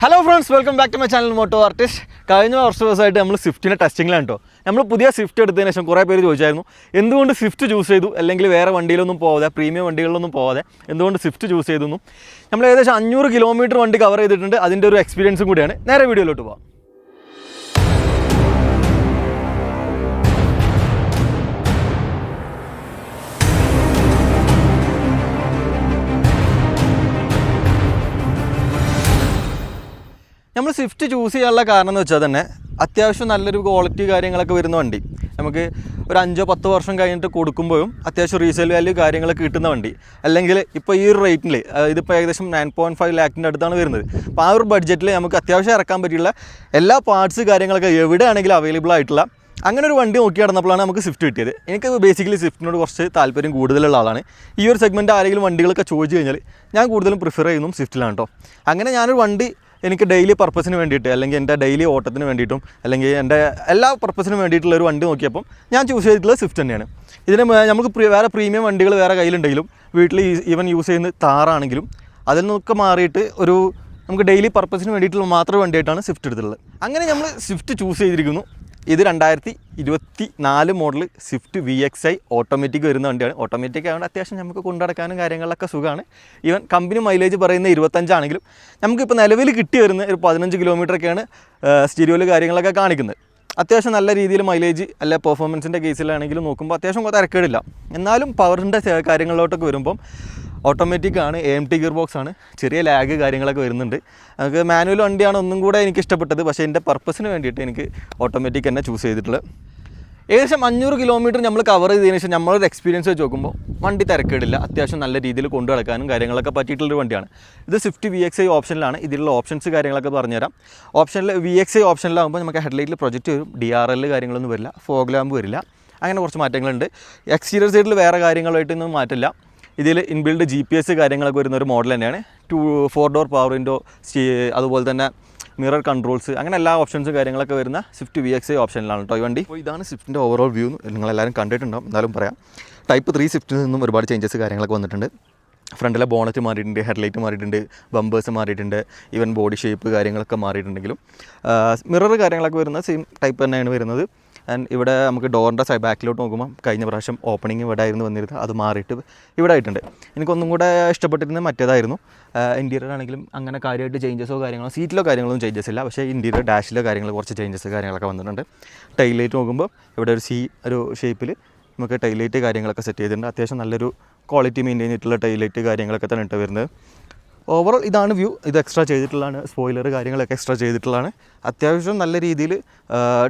Hello friends, welcome back to my channel moto artist. കഴിഞ്ഞ വർഷമായിട്ട് നമ്മൾ സ്വിഫ്റ്റിൻ്റെ ടെസ്റ്റിങ്ങിലാണ് കേട്ടോ. നമ്മൾ പുതിയ സ്വിഫ്റ്റ് എടുത്തതിന് ശേഷം കുറേ പേര് ചോദിച്ചായിരുന്നു എന്തുകൊണ്ട് സ്വിഫ്റ്റ് ചൂസ് ചെയ്തു, അല്ലെങ്കിൽ വേറെ വണ്ടിയിലൊന്നും പോകാതെ പ്രീമിയം വണ്ടികളിലൊന്നും പോകാതെ എന്തുകൊണ്ട് സ്വിഫ്റ്റ് ചൂസ് ചെയ്തു. നമ്മൾ ഏകദേശം 500 കിലോമീറ്റർ വണ്ടി കവർ ചെയ്തിട്ടുണ്ട്. അതിൻ്റെ ഒരു എക്സ്പീരിയൻസും കൂടിയാണ്. നേരെ വീഡിയോയിലോട്ട് പോകാം. നമ്മൾ സ്വിഫ്റ്റ് ചൂസ് ചെയ്യാനുള്ള കാരണം എന്ന് വെച്ചാൽ തന്നെ അത്യാവശ്യം നല്ലൊരു ക്വാളിറ്റി കാര്യങ്ങളൊക്കെ വരുന്ന വണ്ടി, നമുക്ക് ഒരു 5-10 വർഷം കഴിഞ്ഞിട്ട് കൊടുക്കുമ്പോഴും അത്യാവശ്യം റീസെയിൽ വാല്യൂ കാര്യങ്ങളൊക്കെ കിട്ടുന്ന വണ്ടി, അല്ലെങ്കിൽ ഇപ്പോൾ ഈ ഒരു റേറ്റിൽ ഇതിപ്പോൾ ഏകദേശം 9.5 ലാഖിൻ്റെ അടുത്താണ് വരുന്നത്. അപ്പോൾ ആ ഒരു ബഡ്ജറ്റിൽ നമുക്ക് അത്യാവശ്യം ഇറക്കാൻ പറ്റിയുള്ള എല്ലാ പാർട്സ് കാര്യങ്ങളൊക്കെ എവിടെയാണെങ്കിലും അവൈലബിൾ ആയിട്ടുള്ള അങ്ങനെ ഒരു വണ്ടി നോക്കി നടന്നപ്പോഴാണ് നമുക്ക് സ്വിഫ്റ്റ് കിട്ടിയത്. എനിക്ക് ബേസിക്കലി സ്വിഫ്റ്റിനോട് കുറച്ച് താല്പര്യം കൂടുതലുള്ള ആളാണ്. ഈ ഒരു സെഗ്മെൻറ്റ് ആരെങ്കിലും വണ്ടികളൊക്കെ ചോദിച്ചു കഴിഞ്ഞാൽ ഞാൻ കൂടുതലും പ്രിഫർ ചെയ്യുന്നതും സ്വിഫ്റ്റിലാണ് കേട്ടോ. അങ്ങനെ ഞാനൊരു വണ്ടി എനിക്ക് ഡെയിലി പർപ്പസിന് വേണ്ടിയിട്ട്, അല്ലെങ്കിൽ എൻ്റെ ഡെയിലി ഓട്ടത്തിന് വേണ്ടിയിട്ടും, അല്ലെങ്കിൽ എൻ്റെ എല്ലാ പർപ്പസിനും വേണ്ടിയിട്ടുള്ള ഒരു വണ്ടി നോക്കിയപ്പം ഞാൻ ചൂസ് ചെയ്തിട്ടുള്ളത് സ്വിഫ്റ്റ് തന്നെയാണ്. ഇതിന് നമുക്ക് വേറെ പ്രീമിയം വണ്ടികൾ വേറെ കയ്യിലുണ്ടെങ്കിലും വീട്ടിൽ ഈവൻ യൂസ് ചെയ്യുന്ന താറാണെങ്കിലും അതിൽ നിന്നൊക്കെ മാറിയിട്ട് ഒരു നമുക്ക് ഡെയിലി പർപ്പസിന് വേണ്ടിയിട്ടുള്ള മാത്രം വണ്ടിയായിട്ടാണ് സ്വിഫ്റ്റ് എടുത്തിട്ടുള്ളത്. അങ്ങനെ നമ്മൾ സ്വിഫ്റ്റ് ചൂസ് ചെയ്തിരിക്കുന്നു. ഇത് 2024 മോഡൽ സ്വിഫ്റ്റ് VXi ഓട്ടോമാറ്റിക് വരുന്ന വണ്ടിയാണ്. ഓട്ടോമാറ്റിക് ആയതുകൊണ്ട് അത്യാവശ്യം നമുക്ക് കൊണ്ടുനടക്കാനും കാര്യങ്ങളിലൊക്കെ സുഖമാണ്. ഈവൻ കമ്പനി മൈലേജ് പറയുന്ന 25 ആണെങ്കിലും നമുക്കിപ്പോൾ നിലവിൽ കിട്ടി വരുന്ന ഒരു 15 കിലോമീറ്ററൊക്കെയാണ് സ്റ്റീരിയോയിൽ കാര്യങ്ങളൊക്കെ കാണിക്കുന്നത്. അത്യാവശ്യം നല്ല രീതിയിൽ മൈലേജ് അല്ല പെർഫോമൻസിൻ്റെ കേസിലാണെങ്കിലും നോക്കുമ്പോൾ അത്യാവശ്യം തിരക്കേടില്ല. എന്നാലും പവറിൻ്റെ കാര്യങ്ങളിലോട്ടൊക്കെ വരുമ്പം ഓട്ടോമാറ്റിക് ആണ്, AMT ഗിയർ ബോക്സ് ആണ്, ചെറിയ ലാഗ് കാര്യങ്ങളൊക്കെ വരുന്നുണ്ട്. നമുക്ക് മാനുവൽ വണ്ടിയാണ് ഒന്നും കൂടെ എനിക്ക് ഇഷ്ടപ്പെട്ടത്. പക്ഷേ എൻ്റെ പർപ്പസിന് വേണ്ടിയിട്ട് എനിക്ക് ഓട്ടോമാറ്റിക് തന്നെ ചൂസ് ചെയ്തിട്ടുള്ളത്. ഏകദേശം 500 കിലോമീറ്റർ നമ്മൾ കവർ ചെയ്തതിന് ശേഷം നമ്മളൊരു എക്സ്പീരിയൻസ് വെച്ച് നോക്കുമ്പോൾ വണ്ടി തിരക്കേടില്ല, അത്യാവശ്യം നല്ല രീതിയിൽ കൊണ്ടു നടക്കാനും കാര്യങ്ങളൊക്കെ പറ്റിയിട്ടുള്ളൊരു വണ്ടിയാണ്. ഇത് സ്വിഫ്റ്റ് VXi ഓപ്ഷനിലാണ്. ഇതിലുള്ള ഓപ്ഷൻസ് കാര്യങ്ങളൊക്കെ പറഞ്ഞുതരാം. VXi ഓപ്ഷനിലാകുമ്പോൾ നമുക്ക് ഹെഡ്ലൈറ്റിൽ പ്രൊജക്റ്റ് വരും, DRL കാര്യങ്ങളൊന്നും വരില്ല, ഫോഗ് ലാമ്പ് വരില്ല, അങ്ങനെ കുറച്ച് മാറ്റങ്ങളുണ്ട്. എക്സ്റ്റീരിയർ സൈഡിൽ വേറെ കാര്യങ്ങളായിട്ടൊന്നും മാറ്റില്ല. ഇതിൽ ഇൻബിൽഡ് GPS കാര്യങ്ങളൊക്കെ വരുന്ന ഒരു മോഡൽ തന്നെയാണ്. 4 ഡോർ പവർ വിൻഡോ, അതുപോലെ തന്നെ മിറർ കൺട്രോൾസ്, അങ്ങനെ എല്ലാ ഓപ്ഷൻസും കാര്യങ്ങളൊക്കെ വരുന്ന സ്വിഫ്റ്റ് VXi ഓപ്ഷനിലാണ് കേട്ടോ ഈ വണ്ടി. അപ്പോൾ ഇതാണ് സ്വിഫ്റ്റിൻ്റെ ഓവറോൾ വ്യൂ. നിങ്ങളെല്ലാവരും കണ്ടിട്ടുണ്ടാവും, എന്നാലും പറയാം. Type 3 സ്വിഫ്റ്റിൽ നിന്നും ഒരുപാട് ചേഞ്ചസ് കാര്യങ്ങളൊക്കെ വന്നിട്ടുണ്ട്. ഫ്രണ്ടിലെ ബോണറ്റ് മാറിയിട്ടുണ്ട്, ഹെഡ്ലൈറ്റ് മാറിയിട്ടുണ്ട്, ബമ്പേഴ്സ് മാറിയിട്ടുണ്ട്, ഈവൻ ബോഡി ഷേപ്പ് കാര്യങ്ങളൊക്കെ മാറിയിട്ടുണ്ടെങ്കിലും മിറർ കാര്യങ്ങളൊക്കെ വരുന്ന സെയിം ടൈപ്പ് തന്നെയാണ് വരുന്നത്. ആൻഡ് ഇവിടെ നമുക്ക് ഡോറിൻ്റെ ബാക്കിലോട്ട് നോക്കുമ്പോൾ കഴിഞ്ഞ പ്രാവശ്യം ഓപ്പണിങ് ഇവിടെ ആയിരുന്നു വന്നിരുന്നത്, അത് മാറിയിട്ട് ഇവിടെ ആയിട്ടുണ്ട്. എനിക്കൊന്നും കൂടെ ഇഷ്ടപ്പെട്ടിരുന്നത് മറ്റേതായിരുന്നു. ഇൻറ്റീരിയർ ആണെങ്കിലും അങ്ങനെ കാര്യമായിട്ട് ചേഞ്ചസോ കാര്യങ്ങളോ, സീറ്റിലോ കാര്യങ്ങളൊന്നും ചേഞ്ചസ് ഇല്ല. പക്ഷേ ഇൻറ്റീരിയർ ഡാഷിലോ കാര്യങ്ങൾ കുറച്ച് ചേഞ്ചസ് കാര്യങ്ങളൊക്കെ വന്നിട്ടുണ്ട്. ടൈലൈറ്റ് നോക്കുമ്പോൾ ഇവിടെ ഒരു ഷേപ്പിൽ നമുക്ക് ടൈലൈറ്റ് കാര്യങ്ങളൊക്കെ സെറ്റ് ചെയ്തിട്ടുണ്ട്. അത്യാവശ്യം നല്ലൊരു ക്വാളിറ്റി മെയിൻറ്റെയിൻ ചെയ്തിട്ടുള്ള ടൈലൈറ്റ് കാര്യങ്ങളൊക്കെ തന്നെ ഇട്ട് വരുന്നത്. ഓവറോൾ ഇതാണ് വ്യൂ. ഇത് എക്സ്ട്രാ ചെയ്തിട്ടുള്ളതാണ്, സ്പോയിലർ കാര്യങ്ങളൊക്കെ എക്സ്ട്രാ ചെയ്തിട്ടുള്ളതാണ്. അത്യാവശ്യം നല്ല രീതിയിൽ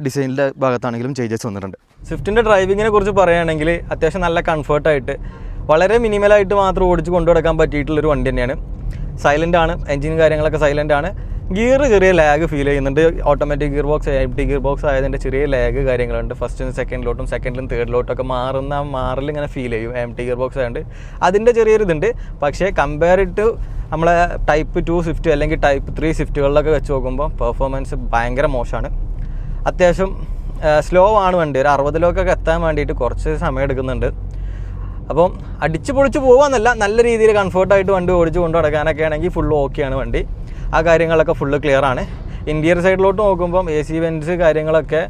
ഡിസൈനിൻ്റെ ഭാഗത്താണെങ്കിലും ചേഞ്ചസ് വന്നിട്ടുണ്ട്. സ്വിഫ്റ്റിൻ്റെ ഡ്രൈവിങ്ങിനെ കുറിച്ച് പറയുകയാണെങ്കിൽ അത്യാവശ്യം നല്ല കംഫർട്ടായിട്ട് വളരെ മിനിമലായിട്ട് മാത്രം ഓടിച്ച് കൊണ്ടു നടക്കാൻ പറ്റിയിട്ടുള്ളൊരു വണ്ടി തന്നെയാണ്. സൈലൻ്റ് ആണ്, എൻജിൻ കാര്യങ്ങളൊക്കെ സൈലൻ്റ് ആണ്. ഗിയർ ചെറിയ ലാഗ് ഫീൽ ചെയ്യുന്നുണ്ട്. Automatic gear box, AMT gear box ആയതിൻ്റെ ചെറിയ ലാഗ് കാര്യങ്ങളുണ്ട്. ഫസ്റ്റിനും സെക്കൻഡിലോട്ടും സെക്കൻഡിലും തേർഡിലോട്ടൊക്കെ മാറൽ ഇങ്ങനെ ഫീൽ ചെയ്യും. AMT ഗിയർ ബോക്സ് ആയതുകൊണ്ട് അതിൻ്റെ ചെറിയൊരു ഇതുണ്ട്. പക്ഷേ കമ്പയർ ടു നമ്മളെ Type 2 സ്വിഫ്റ്റ് അല്ലെങ്കിൽ Type 3 സ്വിഫ്റ്റുകളിലൊക്കെ വെച്ച് നോക്കുമ്പോൾ പെർഫോമൻസ് ഭയങ്കര മോശമാണ്. അത്യാവശ്യം സ്ലോ ആണ് വണ്ടി. ഒരു 60-ലൊക്കെ എത്താൻ വേണ്ടിയിട്ട് കുറച്ച് സമയം എടുക്കുന്നുണ്ട്. അപ്പം അടിച്ച് പൊളിച്ച് പോകാമെന്നല്ല, നല്ല രീതിയിൽ കംഫർട്ടായിട്ട് വണ്ടി ഓടിച്ച് കൊണ്ടു നടക്കാനൊക്കെ ആണെങ്കിൽ ഫുള്ള് ഓക്കെയാണ് വണ്ടി. ആ കാര്യങ്ങളൊക്കെ ഫുള്ള് ക്ലിയർ ആണ്. ഇൻറ്റീരിയർ സൈഡിലോട്ട് നോക്കുമ്പം AC വെൻറ്റ്സ് കാര്യങ്ങളൊക്കെ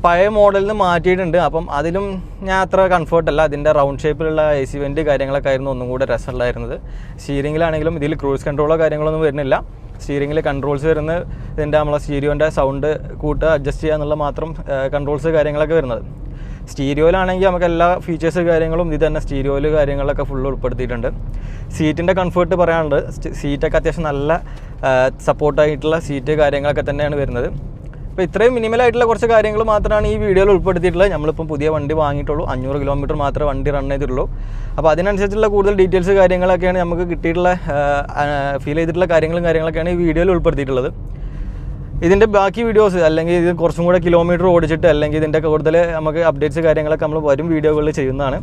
പഴയ മോഡലിൽ നിന്ന് മാറ്റിയിട്ടുണ്ട്. അപ്പം അതിലും ഞാൻ അത്ര കംഫർട്ടല്ല. അതിൻ്റെ റൗണ്ട് ഷേപ്പിലുള്ള AC വെൻറ്റ് കാര്യങ്ങളൊക്കെ ആയിരുന്നു ഒന്നും കൂടെ രസമുണ്ടായിരുന്നത്. സ്റ്റീരിങ്ങിലാണെങ്കിലും ഇതിൽ ക്രൂസ് കൺട്രോളോ കാര്യങ്ങളൊന്നും വരുന്നില്ല. സ്റ്റീരിങ്ങിൽ കൺട്രോൾസ് വരുന്നത് ഇതിൻ്റെ നമ്മളെ സ്റ്റീരിയോൻ്റെ സൗണ്ട് കൂട്ടുക, അഡ്ജസ്റ്റ് ചെയ്യുക എന്നുള്ള മാത്രം കൺട്രോൾസ് കാര്യങ്ങളൊക്കെ വരുന്നത്. സ്റ്റീരിയോയിലാണെങ്കിൽ നമുക്ക് എല്ലാ ഫീച്ചേഴ്സ് കാര്യങ്ങളും ഇത് തന്നെ സ്റ്റീരിയോയിൽ കാര്യങ്ങളൊക്കെ ഫുള്ള് ഉൾപ്പെടുത്തിയിട്ടുണ്ട്. സീറ്റിൻ്റെ കംഫർട്ട് പറയാനുള്ളത്, സീറ്റൊക്കെ അത്യാവശ്യം നല്ല സപ്പോർട്ടായിട്ടുള്ള സീറ്റ് കാര്യങ്ങളൊക്കെ തന്നെയാണ് വരുന്നത്. അപ്പോൾ ഇത്രയും മിനിമലായിട്ടുള്ള കുറച്ച് കാര്യങ്ങൾ മാത്രമാണ് ഈ വീഡിയോയിൽ ഉൾപ്പെടുത്തിയിട്ടുള്ളത്. നമ്മളിപ്പം പുതിയ വണ്ടി വാങ്ങിയിട്ടുള്ളൂ, 500 കിലോമീറ്റർ മാത്രമേ വണ്ടി റൺ ചെയ്തിട്ടുള്ളൂ. അപ്പോൾ അതിനനുസരിച്ചുള്ള കൂടുതൽ ഡീറ്റെയിൽസ് കാര്യങ്ങളൊക്കെയാണ് നമുക്ക് കിട്ടിയിട്ടുള്ള ഫീൽ ചെയ്തിട്ടുള്ള കാര്യങ്ങളൊക്കെയാണ് ഈ വീഡിയോയിൽ ഉൾപ്പെടുത്തിയിട്ടുള്ളത്. ഇതിൻ്റെ ബാക്കി വീഡിയോസ്, അല്ലെങ്കിൽ ഇത് കുറച്ചും കൂടെ കിലോമീറ്റർ ഓടിച്ചിട്ട്, അല്ലെങ്കിൽ ഇതിൻ്റെ കൂടുതൽ നമുക്ക് അപ്ഡേറ്റ്സ് കാര്യങ്ങളൊക്കെ നമ്മൾ വരും വീഡിയോകളിൽ ചെയ്യുന്നതാണ്.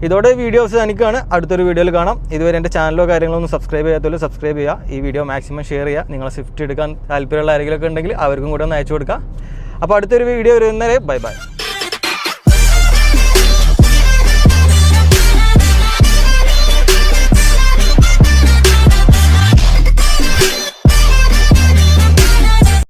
ഇതോടെ വീഡിയോസ് എനിക്കാണ്. അടുത്തൊരു വീഡിയോയിൽ കാണാം. ഇതുവരെ എൻ്റെ ചാനലോ കാര്യങ്ങളൊന്നും സബ്സ്ക്രൈബ് ചെയ്യാത്തല്ലോ സബ്സ്ക്രൈബ് ചെയ്യുക. ഈ വീഡിയോ മാക്സിമം ഷെയർ ചെയ്യുക. നിങ്ങളെ സ്വിഫ്റ്റ് എടുക്കാൻ താല്പര്യമുള്ള ആരെങ്കിലുമൊക്കെ ഉണ്ടെങ്കിൽ അവർക്കും കൂടെ ഒന്ന് അയച്ചു കൊടുക്കുക. അപ്പോൾ അടുത്തൊരു വീഡിയോ വരുന്നവരെ ബൈ ബൈ.